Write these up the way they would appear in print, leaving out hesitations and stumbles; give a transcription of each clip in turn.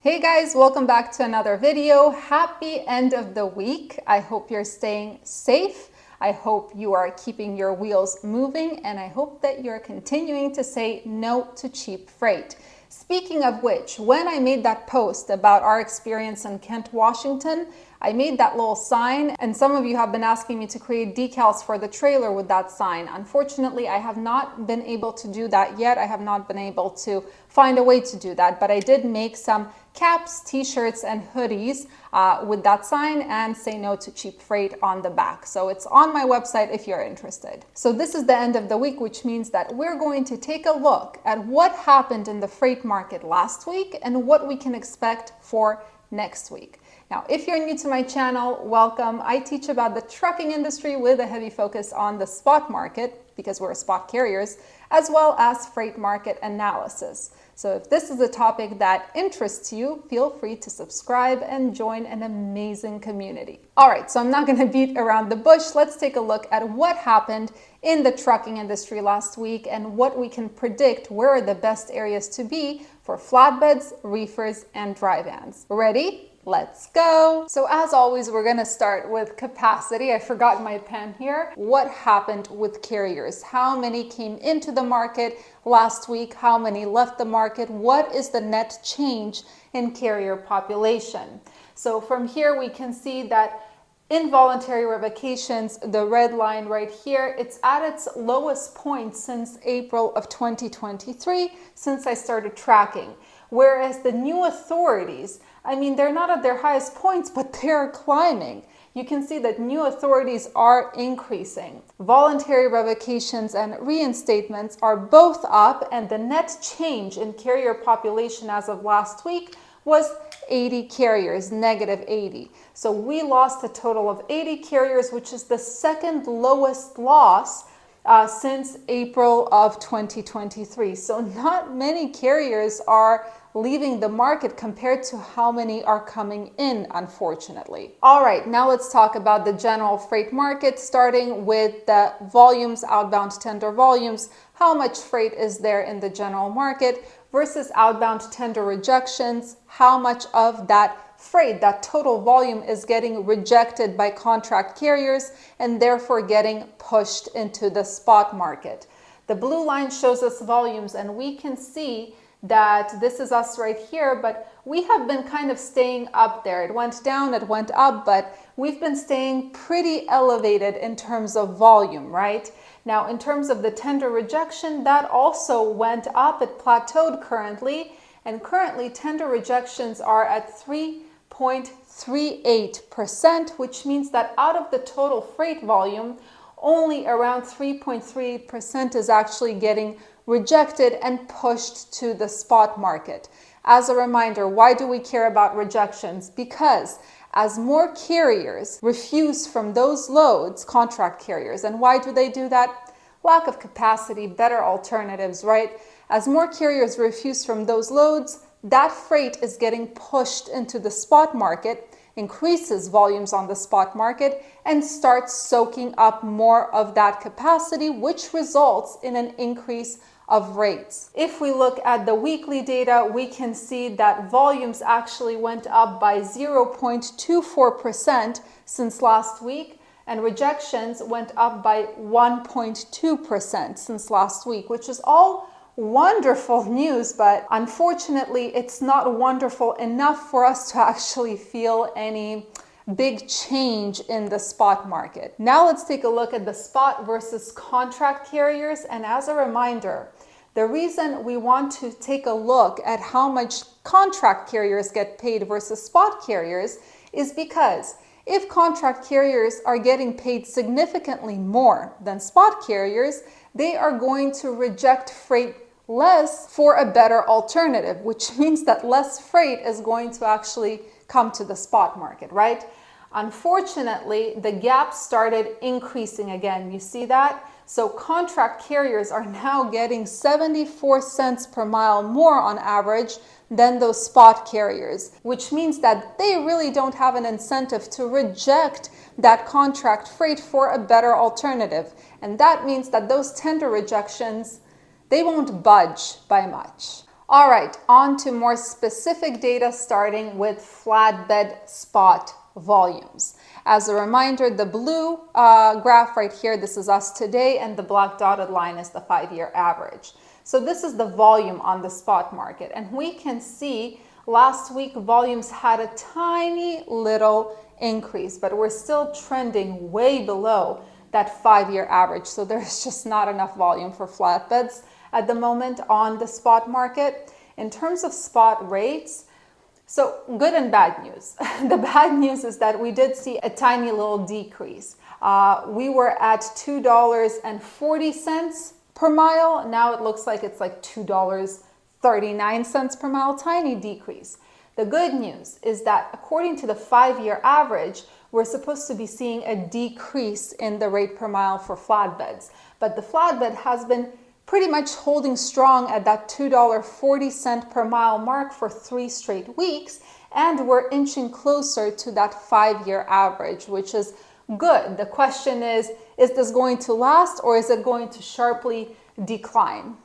Hey guys, welcome back to another video. Happy end of the week. I hope you're staying safe. I hope you are keeping your wheels moving, and I hope that you're continuing to say no to cheap freight. Speaking of which, when I made that post about our experience in Kent, Washington, I made that little sign, and some of you have been asking me to create decals for the trailer with that sign. Unfortunately, I have not been able to do that yet. I have not been able to find a way to do that, but I did make some caps, t-shirts, and hoodies with that sign and say no to cheap freight on the back. So it's on my website if you're interested. So this is the end of the week, which means that we're going to take a look at what happened in the freight market last week and what we can expect for next week. Now, if you're new to my channel, welcome. I teach about the trucking industry with a heavy focus on the spot market, because we're spot carriers, as well as freight market analysis. So if this is a topic that interests you, feel free to subscribe and join an amazing community. All right, so I'm not going to beat around the bush. Let's take a look at what happened in the trucking industry last week and what we can predict where are the best areas to be for flatbeds, reefers, and dry vans. Ready? Let's go. So as always, we're going to start with capacity. I forgot my pen here. What happened with carriers? How many came into the market last week? How many left the market? What is the net change in carrier population? So from here, we can see that involuntary revocations, the red line right here, it's at its lowest point since April of 2023, since I started tracking. Whereas the new authorities, I mean, they're not at their highest points, but they're climbing. You can see that new authorities are increasing. Voluntary revocations and reinstatements are both up, and the net change in carrier population as of last week was 80 carriers, negative 80. So we lost a total of 80 carriers, which is the second lowest loss since April of 2023. So not many carriers are leaving the market compared to how many are coming in, unfortunately. All right, now let's talk about the general freight market, starting with the volumes, outbound tender volumes. How much freight is there in the general market versus outbound tender rejections? How much of that freight, that total volume, is getting rejected by contract carriers and therefore getting pushed into the spot market? The blue line shows us volumes, and we can see that this is us right here, but we have been kind of staying up there. It went down, it went up, but we've been staying pretty elevated in terms of volume, right? Now, in terms of the tender rejection, that also went up. It plateaued currently, and currently tender rejections are at 3.38%, which means that out of the total freight volume, only around 3.38% is actually getting rejected and pushed to the spot market. As a reminder, why do we care about rejections? Because as more carriers refuse from those loads, contract carriers, and why do they do that? Lack of capacity, better alternatives, right? As more carriers refuse from those loads, that freight is getting pushed into the spot market, increases volumes on the spot market, and starts soaking up more of that capacity, which results in an increase of rates. If we look at the weekly data, we can see that volumes actually went up by 0.24% since last week, and rejections went up by 1.2% since last week, which is all wonderful news, but unfortunately it's not wonderful enough for us to actually feel any big change in the spot market. Now let's take a look at the spot versus contract carriers. And as a reminder, the reason we want to take a look at how much contract carriers get paid versus spot carriers is because if contract carriers are getting paid significantly more than spot carriers, they are going to reject freight less for a better alternative, which means that less freight is going to actually come to the spot market, right? Unfortunately, the gap started increasing again. You see that? So contract carriers are now getting 74 cents per mile more on average than those spot carriers, which means that they really don't have an incentive to reject that contract freight for a better alternative. And that means that those tender rejections, they won't budge by much. All right, on to more specific data, starting with flatbed spot volumes. As a reminder, the blue graph right here, this is us today, and the black dotted line is the 5-year average. So this is the volume on the spot market, and we can see last week volumes had a tiny little increase, but we're still trending way below that 5-year average. So there's just not enough volume for flatbeds at the moment on the spot market. In terms of spot rates, so good and bad news. The bad news is that we did see a tiny little decrease. We were at $2.40 per mile. Now it looks like it's like $2.39 per mile, tiny decrease. The good news is that according to the 5-year average, we're supposed to be seeing a decrease in the rate per mile for flatbeds. But the flatbed has been pretty much holding strong at that $2.40 per mile mark for 3 straight weeks. And we're inching closer to that 5-year average, which is good. The question is this going to last, or is it going to sharply decline?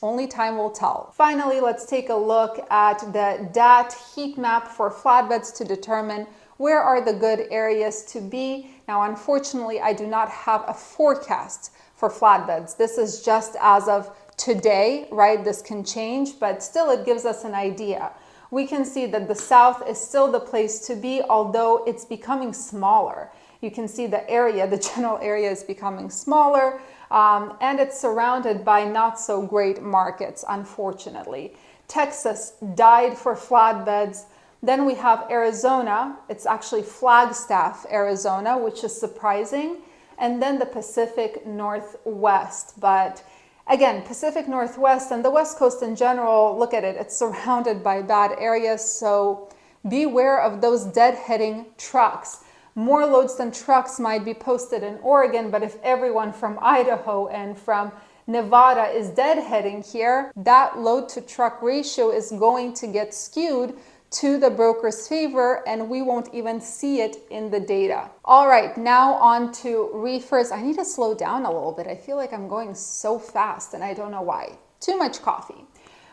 Only time will tell. Finally, let's take a look at the DAT Heat Map for flatbeds to determine where are the good areas to be. Now, unfortunately, I do not have a forecast for flatbeds. This is just as of today, right? This can change, but still it gives us an idea. We can see that the south is still the place to be, although it's becoming smaller. You can see the area, the general area is becoming smaller, and it's surrounded by not so great markets, unfortunately. Texas died for flatbeds. Then we have Arizona. It's actually Flagstaff, Arizona, which is surprising. And then the Pacific Northwest. But again, Pacific Northwest and the West Coast in general, look at it, it's surrounded by bad areas. So beware of those deadheading trucks. More loads than trucks might be posted in Oregon, but if everyone from Idaho and from Nevada is deadheading here, that load to truck ratio is going to get skewed to the broker's favor, and we won't even see it in the data. All right, now on to reefers. I need to slow down a little bit. I feel like I'm going so fast and I don't know why. Too much coffee.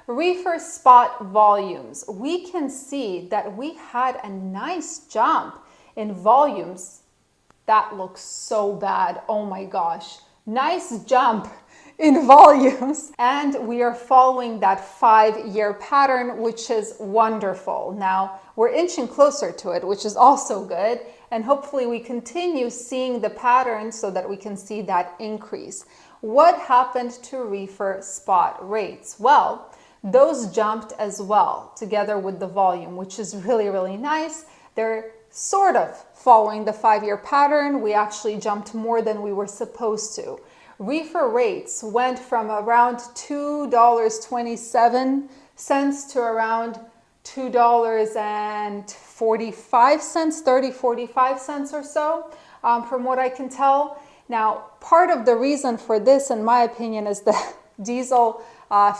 Reefer spot volumes. We can see that we had a nice jump in volumes. That looks so bad. Oh my gosh. Nice jump in volumes, and we are following that 5-year pattern, which is wonderful. Now we're inching closer to it, which is also good, and hopefully we continue seeing the pattern so that we can see that increase. What happened to reefer spot rates? Well, those jumped as well together with the volume, which is really, really nice. They're sort of following the 5-year pattern. We actually jumped more than we were supposed to. Reefer rates went from around $2.27 to around $2.45, 45 cents or so, from what I can tell. Now, part of the reason for this, in my opinion, is the diesel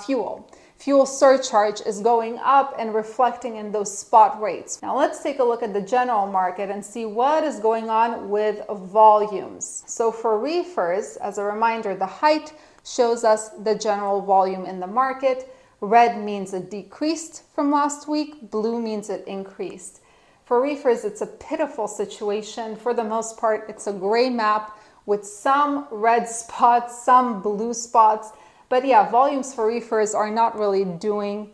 fuel. Fuel surcharge is going up and reflecting in those spot rates. Now let's take a look at the general market and see what is going on with volumes. So for reefers, as a reminder, the height shows us the general volume in the market. Red means it decreased from last week. Blue means it increased. For reefers, it's a pitiful situation. For the most part, it's a gray map with some red spots, some blue spots. But yeah, volumes for reefers are not really doing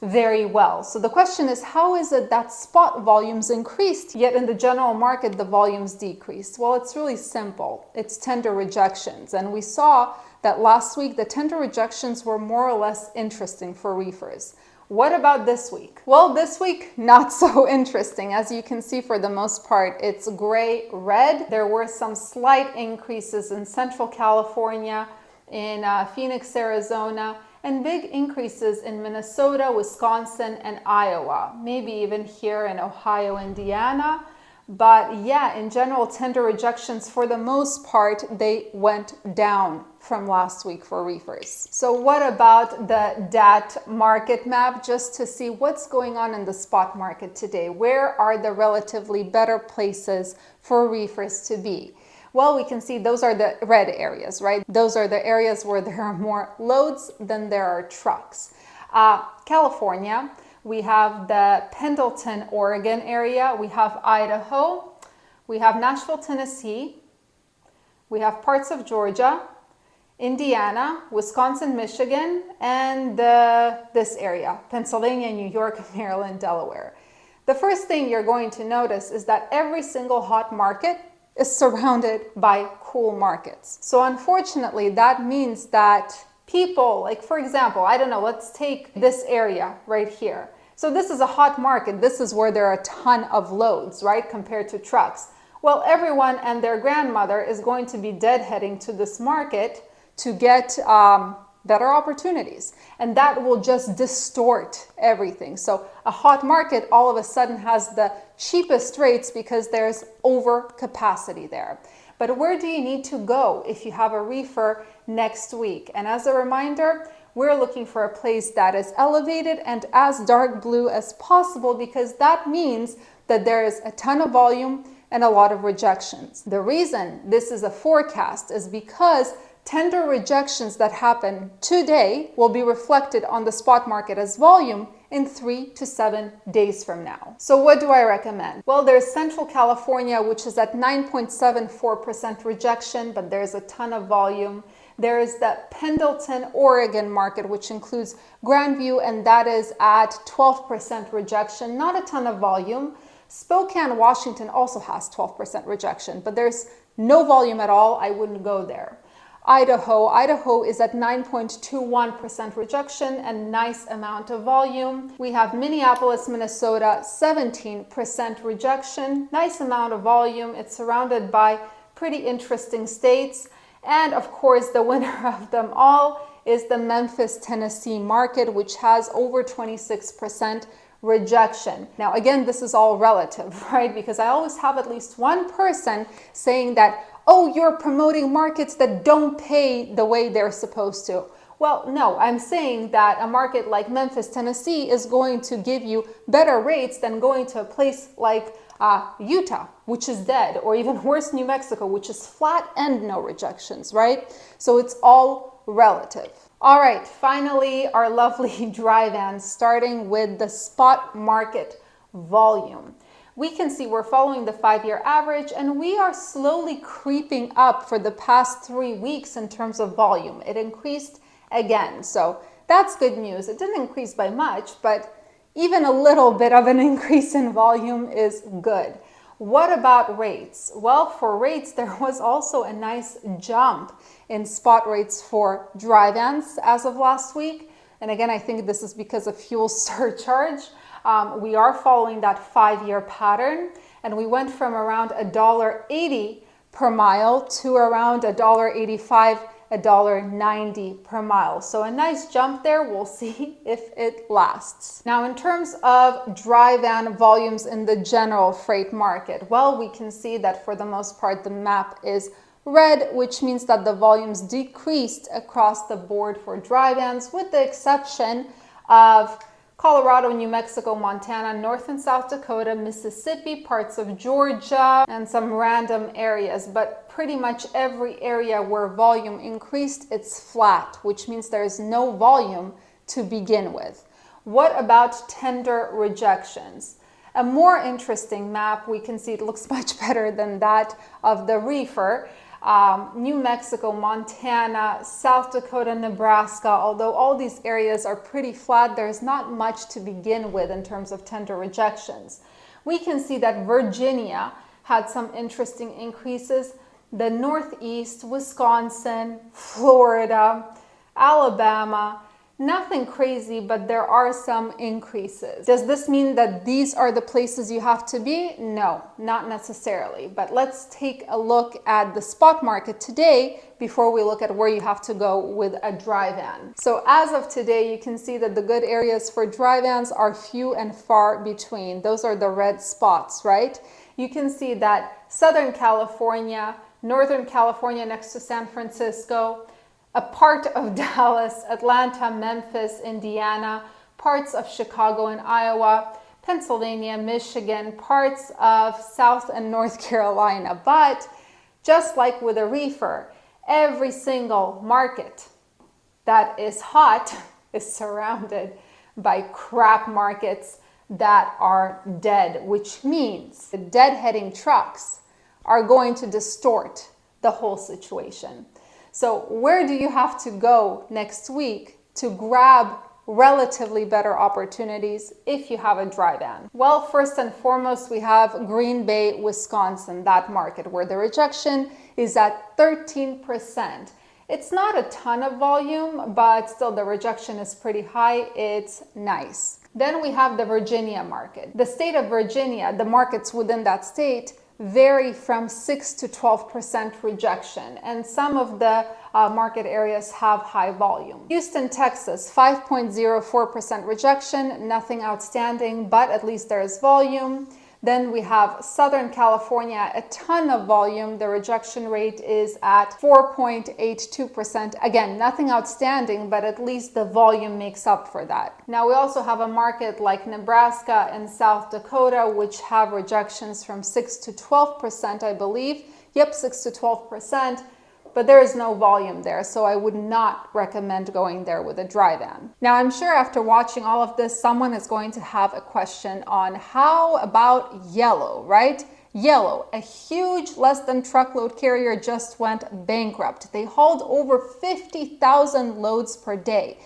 very well. So the question is, how is it that spot volumes increased, yet in the general market, the volumes decreased? Well, it's really simple. It's tender rejections. And we saw that last week, the tender rejections were more or less interesting for reefers. What about this week? Well, this week, not so interesting. As you can see, for the most part, it's gray-red. There were some slight increases in Central California, in Phoenix, Arizona, and big increases in Minnesota, Wisconsin, and Iowa, maybe even here in Ohio, Indiana. But yeah, in general, tender rejections, for the most part, they went down from last week for reefers. So what about the DAT market map, just to see what's going on in the spot market today? Where are the relatively better places for reefers to be? Well, we can see those are the red areas, right? Those are the areas where there are more loads than there are trucks. California, we have the Pendleton, Oregon area, we have Idaho, we have Nashville, Tennessee, we have parts of Georgia, Indiana, Wisconsin, Michigan, and this area, Pennsylvania, New York, Maryland, Delaware. The first thing you're going to notice is that every single hot market is surrounded by cool markets. So unfortunately, that means that people, like for example, I don't know, let's take this area right here. So this is a hot market. This is where there are a ton of loads, right, compared to trucks. Well, everyone and their grandmother is going to be deadheading to this market to get better opportunities. And that will just distort everything. So a hot market all of a sudden has the cheapest rates because there's overcapacity there. But where do you need to go if you have a reefer next week? And as a reminder, we're looking for a place that is elevated and as dark blue as possible, because that means that there is a ton of volume and a lot of rejections. The reason this is a forecast is because tender rejections that happen today will be reflected on the spot market as volume in 3 to 7 days from now. So what do I recommend? Well, there's Central California, which is at 9.74% rejection, but there's a ton of volume. There is the Pendleton, Oregon market, which includes Grandview, and that is at 12% rejection, not a ton of volume. Spokane, Washington also has 12% rejection, but there's no volume at all. I wouldn't go there. Idaho is at 9.21% rejection and nice amount of volume. We have Minneapolis, Minnesota, 17% rejection, nice amount of volume. It's surrounded by pretty interesting states. And of course, the winner of them all is the Memphis, Tennessee market, which has over 26% rejection. Now, again, this is all relative, right? Because I always have at least one person saying that, oh, you're promoting markets that don't pay the way they're supposed to. Well, no, I'm saying that a market like Memphis, Tennessee is going to give you better rates than going to a place like Utah, which is dead, or even worse, New Mexico, which is flat and no rejections, right? So it's all relative. All right, finally, our lovely dry vans, starting with the spot market volume. We can see we're following the 5-year average, and we are slowly creeping up for the past 3 weeks in terms of volume. It increased again, so that's good news. It didn't increase by much, but even a little bit of an increase in volume is good. What about rates? Well, for rates, there was also a nice jump in spot rates for dry vans as of last week. And again, I think this is because of fuel surcharge. We are following that 5-year pattern, and we went from around $1.80 per mile to around $1.85, $1.90 per mile. So a nice jump there. We'll see if it lasts. Now, in terms of dry van volumes in the general freight market, well, we can see that for the most part, the map is red, which means that the volumes decreased across the board for dry vans, with the exception of Colorado, New Mexico, Montana, North and South Dakota, Mississippi, parts of Georgia, and some random areas. But pretty much every area where volume increased, it's flat, which means there's no volume to begin with. What about tender rejections? A more interesting map, we can see it looks much better than that of the reefer. New Mexico, Montana, South Dakota, Nebraska, although all these areas are pretty flat, there's not much to begin with in terms of tender rejections. We can see that Virginia had some interesting increases. The Northeast, Wisconsin, Florida, Alabama, nothing crazy, but there are some increases. Does this mean that these are the places you have to be? No, not necessarily. But let's take a look at the spot market today before we look at where you have to go with a dry van. So as of today, you can see that the good areas for dry vans are few and far between. Those are the red spots, right? You can see that Southern California, Northern California next to San Francisco, a part of Dallas, Atlanta, Memphis, Indiana, parts of Chicago and Iowa, Pennsylvania, Michigan, parts of South and North Carolina. But just like with a reefer, every single market that is hot is surrounded by crap markets that are dead, which means the deadheading trucks are going to distort the whole situation. So where do you have to go next week to grab relatively better opportunities if you have a dry van? Well, first and foremost, we have Green Bay, Wisconsin, that market where the rejection is at 13%. It's not a ton of volume, but still the rejection is pretty high. It's nice. Then we have the Virginia market. The state of Virginia, the markets within that state vary from 6 to 12% rejection, and some of the market areas have high volume. Houston, Texas, 5.04% rejection, nothing outstanding, but at least there is volume. Then we have Southern California, a ton of volume. The rejection rate is at 4.82%. Again, nothing outstanding, but at least the volume makes up for that. Now we also have a market like Nebraska and South Dakota, which have rejections from 6 to 12%, I believe. Yep, 6 to 12%. But there is no volume there, so I would not recommend going there with a dry van. Now, I'm sure after watching all of this, someone is going to have a question on how about Yellow, right? Yellow, a huge less than truckload carrier, just went bankrupt. They hauled over 50,000 loads per day.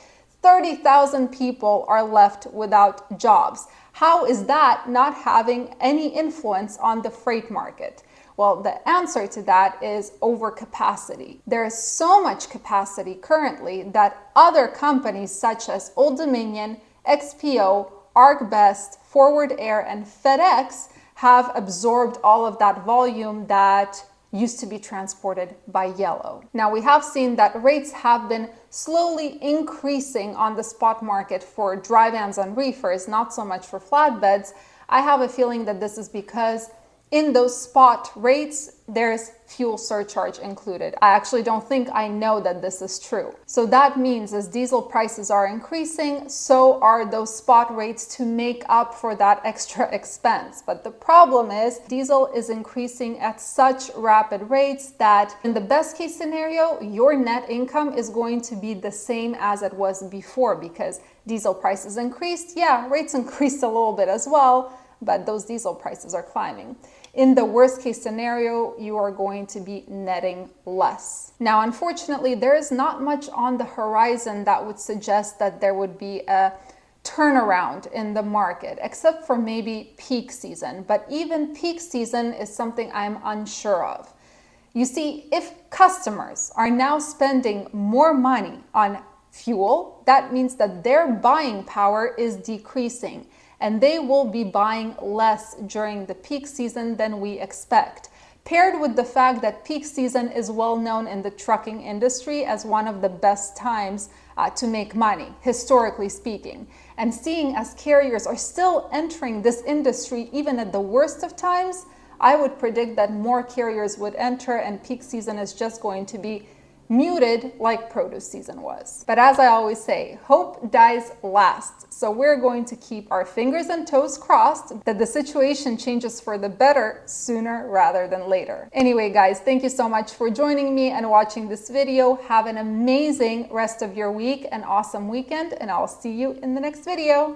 30,000 people are left without jobs. How is that not having any influence on the freight market? Well, the answer to that is overcapacity. There is so much capacity currently that other companies such as Old Dominion, XPO, ArcBest, Forward Air, and FedEx have absorbed all of that volume that used to be transported by Yellow. Now, we have seen that rates have been slowly increasing on the spot market for dry vans and reefers, not so much for flatbeds. I have a feeling that this is because in those spot rates, there's fuel surcharge included. I actually don't think I know that this is true. So that means as diesel prices are increasing, so are those spot rates to make up for that extra expense. But the problem is diesel is increasing at such rapid rates that in the best case scenario, your net income is going to be the same as it was before because diesel prices increased. Yeah, rates increased a little bit as well, but those diesel prices are climbing. In the worst case scenario, you are going to be netting less. Now, unfortunately, there is not much on the horizon that would suggest that there would be a turnaround in the market, except for maybe peak season. But even peak season is something I'm unsure of. You see, if customers are now spending more money on fuel, that means that their buying power is decreasing, and they will be buying less during the peak season than we expect. Paired with the fact that peak season is well known in the trucking industry as one of the best times to make money, historically speaking. And seeing as carriers are still entering this industry even at the worst of times, I would predict that more carriers would enter and peak season is just going to be muted like produce season was. But as I always say, hope dies last. So we're going to keep our fingers and toes crossed that the situation changes for the better sooner rather than later. Anyway, guys, thank you so much for joining me and watching this video. Have an amazing rest of your week, an awesome weekend, and I'll see you in the next video.